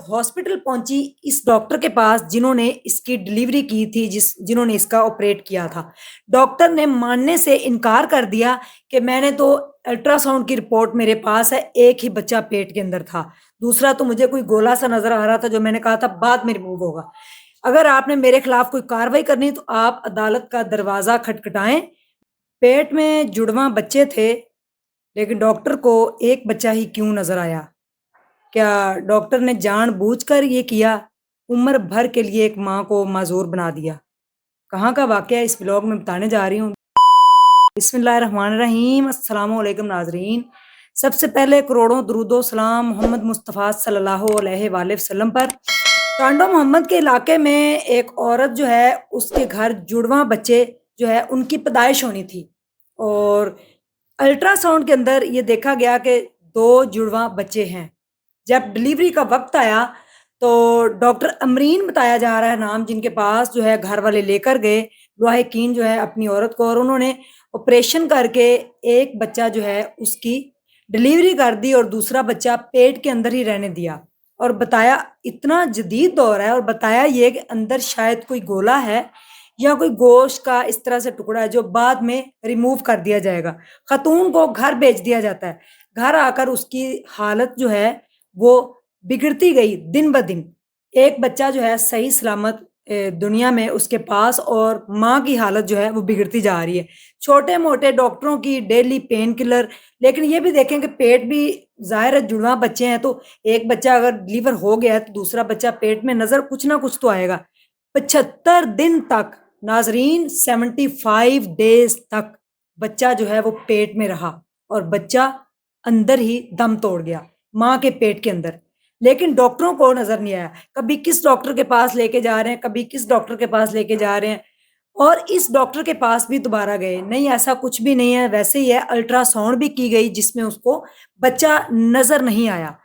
Hospital पहुंची इस doctor के पास जिन्होंने इसकी डिलीवरी की थी, जिन्होंने इसका ऑपरेट किया था। डॉक्टर ने मानने से इनकार कर दिया कि मैंने तो अल्ट्रासाउंड की रिपोर्ट मेरे पास है, एक ही बच्चा पेट के अंदर था, दूसरा तो मुझे कोई गोला सा नजर आ रहा था जो मैंने कहा था बाद में रिमूव होगा। अगर आपने मेरे खिलाफ कोई कार्रवाई करनी तो आप अदालत का दरवाजा खटखटाएं। पेट में जुड़वा बच्चे थे, लेकिन डॉक्टर को एक बच्चा ही क्यों नजर आया? क्या डॉक्टर ने जानबूझकर ये किया? उम्र भर के लिए एक माँ को माजूर बना दिया। कहाँ का वाकया इस ब्लॉग में बताने जा रही हूँ। बिस्मिल्लाहिर्रहमानिर्रहीम। अस्सलाम वालेकुम नाजरीन। सबसे पहले करोड़ों दरूदो सलाम मोहम्मद मुस्तफ़ा सल्लल्लाहु अलैहि वसल्लम पर। टांडो मोहम्मद के इलाके में एक औरत जो है उसके घर जुड़वा बच्चे जो है उनकी पैदाइश होनी थी, और अल्ट्रासाउंड के अंदर ये देखा गया कि दो जुड़वा बच्चे हैं। जब डिलीवरी का वक्त आया तो डॉक्टर अमरीन बताया जा रहा है नाम, जिनके पास जो है घर वाले लेकर गए लवाहिकीन जो है अपनी औरत को, और उन्होंने ऑपरेशन करके एक बच्चा जो है उसकी डिलीवरी कर दी और दूसरा बच्चा पेट के अंदर ही रहने दिया। और बताया इतना जदीद दौर है, और बताया ये कि अंदर शायद कोई गोला है या कोई गोश्त का इस तरह से टुकड़ा है जो बाद में रिमूव कर दिया जाएगा। खतून को घर भेज दिया जाता है। घर आकर उसकी हालत जो है वो बिगड़ती गई दिन ब दिन। एक बच्चा जो है सही सलामत दुनिया में उसके पास, और माँ की हालत जो है वो बिगड़ती जा रही है। छोटे मोटे डॉक्टरों की डेली पेन किलर, लेकिन ये भी देखें कि पेट भी ज़ाहिर है जुड़वा बच्चे हैं, तो एक बच्चा अगर डिलीवर हो गया है तो दूसरा बच्चा पेट में नज़र कुछ ना कुछ तो आएगा। 75 दिन तक नाजरीन, 75 डेज तक बच्चा जो है वो पेट में रहा, और बच्चा अंदर ही दम तोड़ गया माँ के पेट के अंदर। लेकिन डॉक्टरों को नजर नहीं आया। कभी किस डॉक्टर के पास लेके जा रहे हैं, कभी किस डॉक्टर के पास लेके जा रहे हैं, और इस डॉक्टर के पास भी दोबारा गए, नहीं ऐसा कुछ भी नहीं है, वैसे ही है। अल्ट्रासाउंड भी की गई जिसमें उसको बच्चा नजर नहीं आया।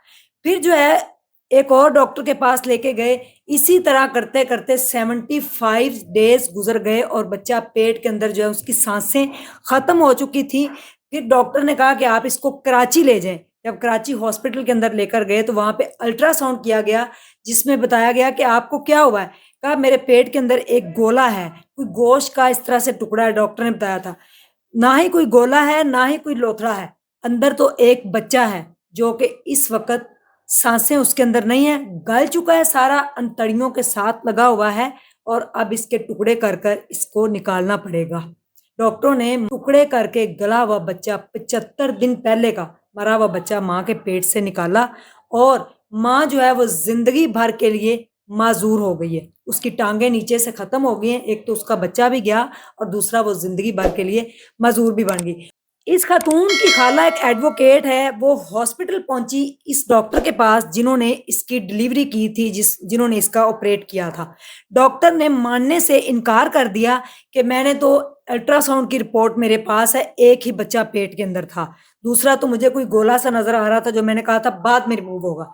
फिर जो है एक और डॉक्टर के पास लेके गए, इसी तरह करते करते 75 डेज गुजर गए और बच्चा पेट के अंदर जो है उसकी सांसें खत्म हो चुकी थी। फिर डॉक्टर ने कहा कि आप इसको कराची ले जाएं। जब कराची हॉस्पिटल के अंदर लेकर गए तो वहां पे अल्ट्रासाउंड किया गया, जिसमें बताया गया कि आपको क्या हुआ है। कहा मेरे पेट के अंदर एक गोला है, कोई गोश्त का इस तरह से टुकड़ा है, डॉक्टर ने बताया था। ना ही कोई गोला है ना ही कोई लोथड़ा है, अंदर तो एक बच्चा है जो कि इस वक्त सांसें उसके अंदर नहीं है, गल चुका है सारा, अंतड़ियों के साथ लगा हुआ है, और अब इसके टुकड़े कर कर इसको निकालना पड़ेगा। डॉक्टरों ने टुकड़े करके गला हुआ बच्चा, 75 दिन पहले का मरा हुआ बच्चा माँ के पेट से निकाला, और माँ जो है वो जिंदगी भर के लिए माजूर हो गई है। उसकी टांगे नीचे से खत्म हो गई हैं, एक तो उसका बच्चा भी गया और दूसरा वो जिंदगी भर के लिए माजूर भी बन गई। इस खातून की खाला एक एडवोकेट है, वो हॉस्पिटल पहुंची इस डॉक्टर के पास जिन्होंने इसकी डिलीवरी की थी, जिन्होंने इसका ऑपरेट किया था। डॉक्टर ने मानने से इनकार कर दिया कि मैंने तो अल्ट्रासाउंड की रिपोर्ट मेरे पास है, एक ही बच्चा पेट के अंदर था, दूसरा तो मुझे कोई गोला सा नजर आ रहा था जो मैंने कहा था बाद में रिमूव होगा।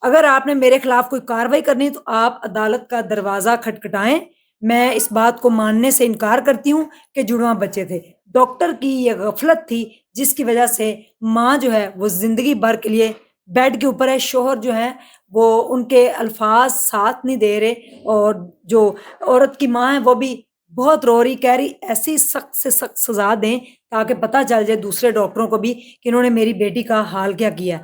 अगर आपने मेरे खिलाफ कोई कार्रवाई करनी तो आप अदालत का दरवाजा खटखटाएं। मैं इस बात को मानने से इनकार करती हूँ कि जुड़वा बच्चे थे। डॉक्टर की ये गफलत थी जिसकी वजह से माँ जो है वो जिंदगी भर के लिए बेड के ऊपर है। शोहर जो है वो उनके अल्फाज साथ नहीं दे रहे, और जो औरत की माँ है वो भी बहुत रो रही, कह रही ऐसी सख्त से सख्त सजा दें ताकि पता चल जाए दूसरे डॉक्टरों को भी कि इन्होंने मेरी बेटी का हाल क्या किया।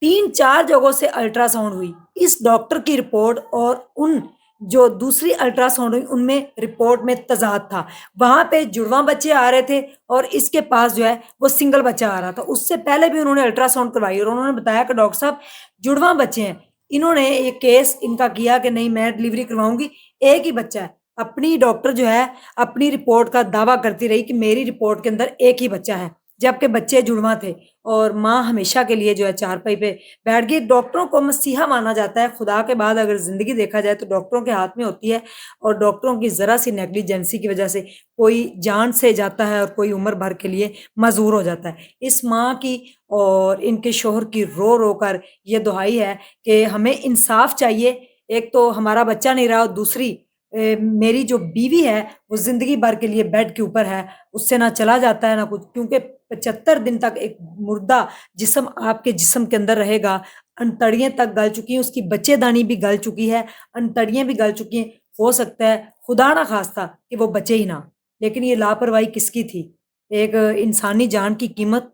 3-4 जगहों से अल्ट्रासाउंड हुई, इस डॉक्टर की रिपोर्ट और उन जो दूसरी अल्ट्रासाउंड हुई उनमें रिपोर्ट में तजाद था। वहां पे जुड़वा बच्चे आ रहे थे और इसके पास जो है वो सिंगल बच्चा आ रहा था। उससे पहले भी उन्होंने अल्ट्रासाउंड करवाई और उन्होंने बताया कि डॉक्टर साहब जुड़वा बच्चे हैं। इन्होंने ये केस इनका किया कि नहीं मैं डिलीवरी करवाऊंगी, एक ही बच्चा है। अपनी डॉक्टर जो है अपनी रिपोर्ट का दावा करती रही कि मेरी रिपोर्ट के अंदर एक ही बच्चा है, जबकि बच्चे जुड़वा थे, और माँ हमेशा के लिए जो है चारपाई पे बैठ गई। डॉक्टरों को मसीहा माना जाता है। खुदा के बाद अगर जिंदगी देखा जाए तो डॉक्टरों के हाथ में होती है, और डॉक्टरों की जरा सी नेग्लिजेंसी की वजह से कोई जान से जाता है और कोई उम्र भर के लिए मजूर हो जाता है। इस माँ की और इनके शोहर की रो रो कर ये दुहाई है कि हमें इंसाफ चाहिए। एक तो हमारा बच्चा नहीं रहा, और दूसरी मेरी जो बीवी है वो जिंदगी भर के लिए बेड के ऊपर है, उससे ना चला जाता है ना कुछ, क्योंकि 75 दिन तक एक मुर्दा जिस्म आपके जिस्म के अंदर रहेगा, انتڑیاں تک گل چکی ہیں، اس کی بچے دانی بھی گل چکی ہے، انتڑیاں بھی گل چکی ہیں، ہو سکتا ہے خدا نہ خواستہ کہ وہ بچے ہی نہ، لیکن یہ لاپرواہی کس کی تھی؟ ایک انسانی جان کی قیمت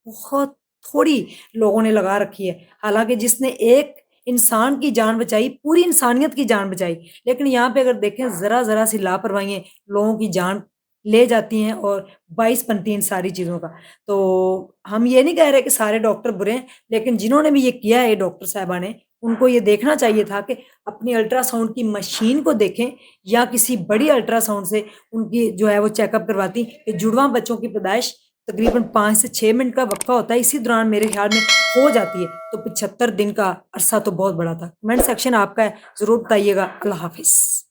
بہت تھوڑی لوگوں نے لگا رکھی ہے، حالانکہ جس نے ایک انسان کی جان بچائی پوری انسانیت کی جان بچائی، لیکن یہاں پہ اگر دیکھیں ذرا ذرا سی لاپرواہیاں لوگوں کی جان لے جاتی ہیں اور باعث بنتی ہیں ان ساری چیزوں کا۔ تو ہم یہ نہیں کہہ رہے کہ سارے ڈاکٹر برے ہیں، لیکن جنہوں نے بھی یہ کیا ہے ڈاکٹر صاحبہ نے، ان کو یہ دیکھنا چاہیے تھا کہ اپنی الٹرا ساؤنڈ کی مشین کو دیکھیں یا کسی بڑی الٹرا ساؤنڈ سے ان کی جو ہے وہ چیک اپ کرواتی کہ جڑواں بچوں کی پیدائش تقریباً 5 سے 6 منٹ کا وقفہ ہوتا ہے، اسی دوران میرے خیال میں ہو جاتی ہے، تو 75 دن کا عرصہ تو بہت بڑا تھا۔ کمنٹ سیکشن آپ کا ہے، ضرور بتائیے گا۔ اللہ حافظ۔